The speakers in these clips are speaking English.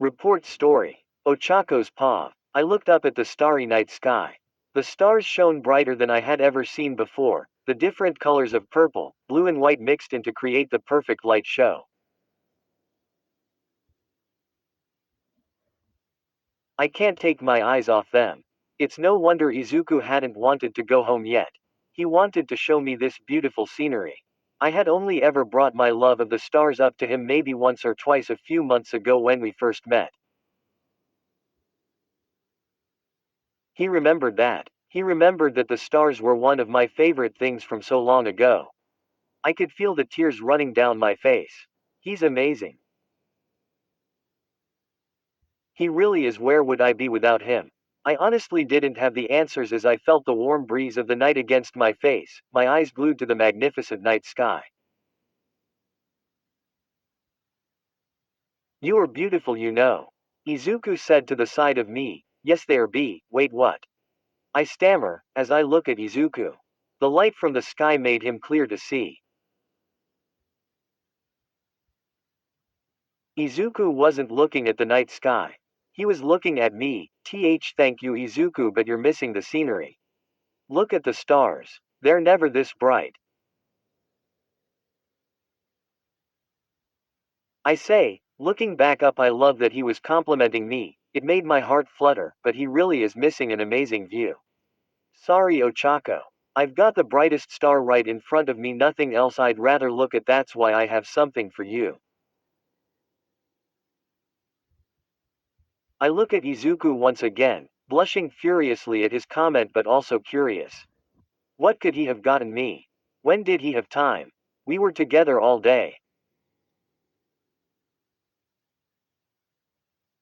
Report story. Ochako's paw. I looked up at the starry night sky. The stars shone brighter than I had ever seen before, the different colors of purple, blue and white mixed in to create the perfect light show. I can't take my eyes off them. It's no wonder Izuku hadn't wanted to go home yet. He wanted to show me this beautiful scenery. I had only ever brought my love of the stars up to him maybe once or twice a few months ago when we first met. He remembered that. He remembered that the stars were one of my favorite things from so long ago. I could feel the tears running down my face. He's amazing. He really is. Where would I be without him? I honestly didn't have the answers as I felt the warm breeze of the night against my face, my eyes glued to the magnificent night sky. You are beautiful, you know. Izuku said to the side of me. Yes, there be. Wait, what? I stammer, as I look at Izuku. The light from the sky made him clear to see. Izuku wasn't looking at the night sky. He was looking at me. Thank you, Izuku, but you're missing the scenery. Look at the stars. They're never this bright. I say, looking back up, I love that he was complimenting me. It made my heart flutter, but he really is missing an amazing view. Sorry, Ochako. I've got the brightest star right in front of me, nothing else I'd rather look at, that's why I have something for you. I look at Izuku once again, blushing furiously at his comment but also curious. What could he have gotten me? When did he have time? We were together all day.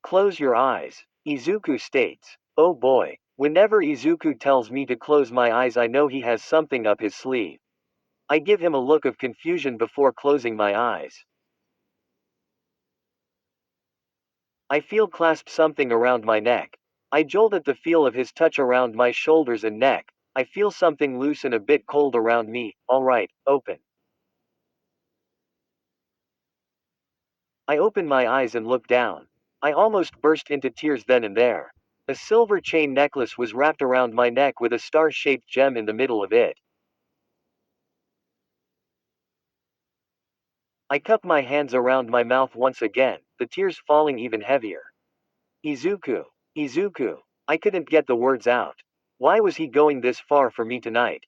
Close your eyes, Izuku states. Oh boy, whenever Izuku tells me to close my eyes, I know he has something up his sleeve. I give him a look of confusion before closing my eyes. I feel clasp something around my neck. I jolt at the feel of his touch around my shoulders and neck. I feel something loose and a bit cold around me. Alright, open. I open my eyes and look down. I almost burst into tears then and there. A silver chain necklace was wrapped around my neck with a star-shaped gem in the middle of it. I cup my hands around my mouth once again, the tears falling even heavier. Izuku. Izuku. I couldn't get the words out. Why was he going this far for me tonight?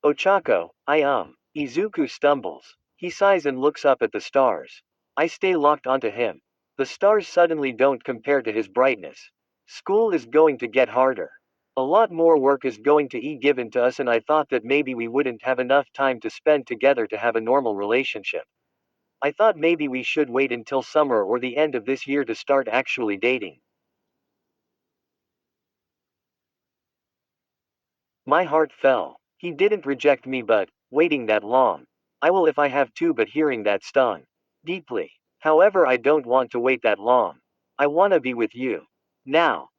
Ochako, Izuku stumbles. He sighs and looks up at the stars. I stay locked onto him. The stars suddenly don't compare to his brightness. School is going to get harder. A lot more work is going to be given to us, and I thought that maybe we wouldn't have enough time to spend together to have a normal relationship. I thought maybe we should wait until summer or the end of this year to start actually dating. My heart fell. He didn't reject me, but waiting that long. I will if I have to, but hearing that stung deeply. However, I don't want to wait that long. I wanna be with you. Now.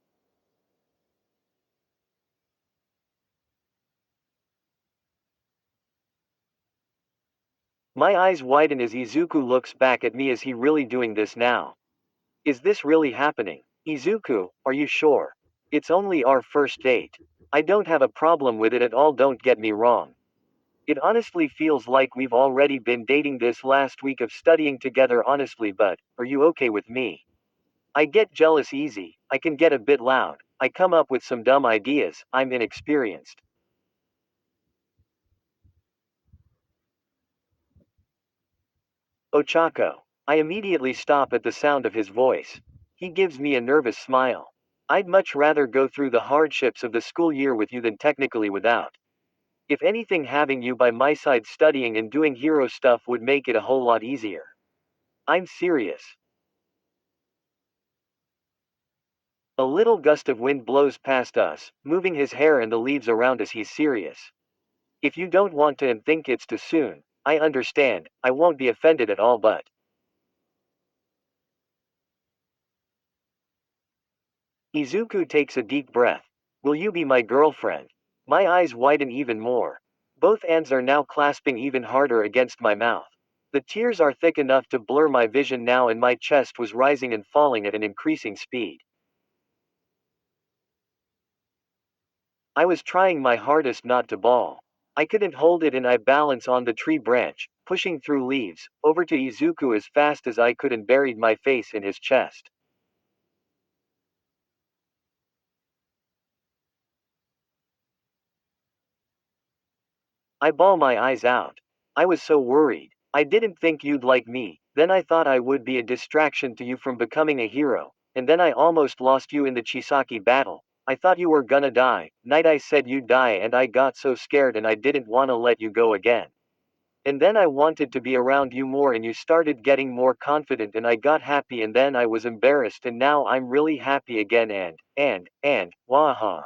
My eyes widen as Izuku looks back at me. Is he really doing this now? Is this really happening? Izuku, are you sure? It's only our first date. I don't have a problem with it at all, don't get me wrong. It honestly feels like we've already been dating this last week of studying together, honestly, but are you okay with me? I get jealous easy, I can get a bit loud, I come up with some dumb ideas, I'm inexperienced. Ochako. I immediately stop at the sound of his voice. He gives me a nervous smile. I'd much rather go through the hardships of the school year with you than technically without. If anything, having you by my side studying and doing hero stuff would make it a whole lot easier. I'm serious. A little gust of wind blows past us, moving his hair and the leaves around us. He's serious. If you don't want to and think it's too soon, I understand, I won't be offended at all, but. Izuku takes a deep breath. Will you be my girlfriend? My eyes widen even more. Both hands are now clasping even harder against my mouth. The tears are thick enough to blur my vision now, and my chest was rising and falling at an increasing speed. I was trying my hardest not to bawl. I couldn't hold it, and I balanced on the tree branch, pushing through leaves, over to Izuku as fast as I could, and buried my face in his chest. I bawl my eyes out. I was so worried. I didn't think you'd like me, then I thought I would be a distraction to you from becoming a hero, and then I almost lost you in the Chisaki battle. I thought you were gonna die. Night I said you'd die, and I got so scared and I didn't wanna let you go again. And then I wanted to be around you more, and you started getting more confident, and I got happy, and then I was embarrassed, and now I'm really happy again, waha.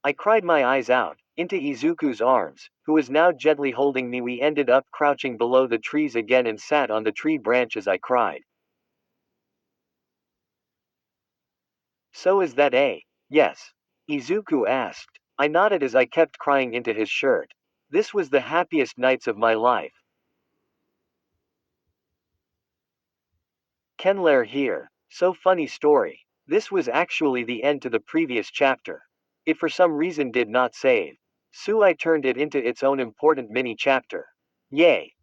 I cried my eyes out, into Izuku's arms, who was now gently holding me. We ended up crouching below the trees again and sat on the tree branch as I cried. So is that a yes? Izuku asked. I nodded as I kept crying into his shirt. This was the happiest nights of my life. Kenlair here. So funny story. This was actually the end to the previous chapter. It for some reason did not save. So I turned it into its own important mini chapter. Yay!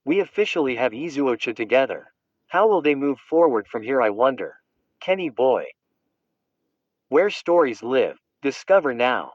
We officially have IzuOcha together. How will they move forward from here, I wonder? Kenny boy. Where stories live. Discover now.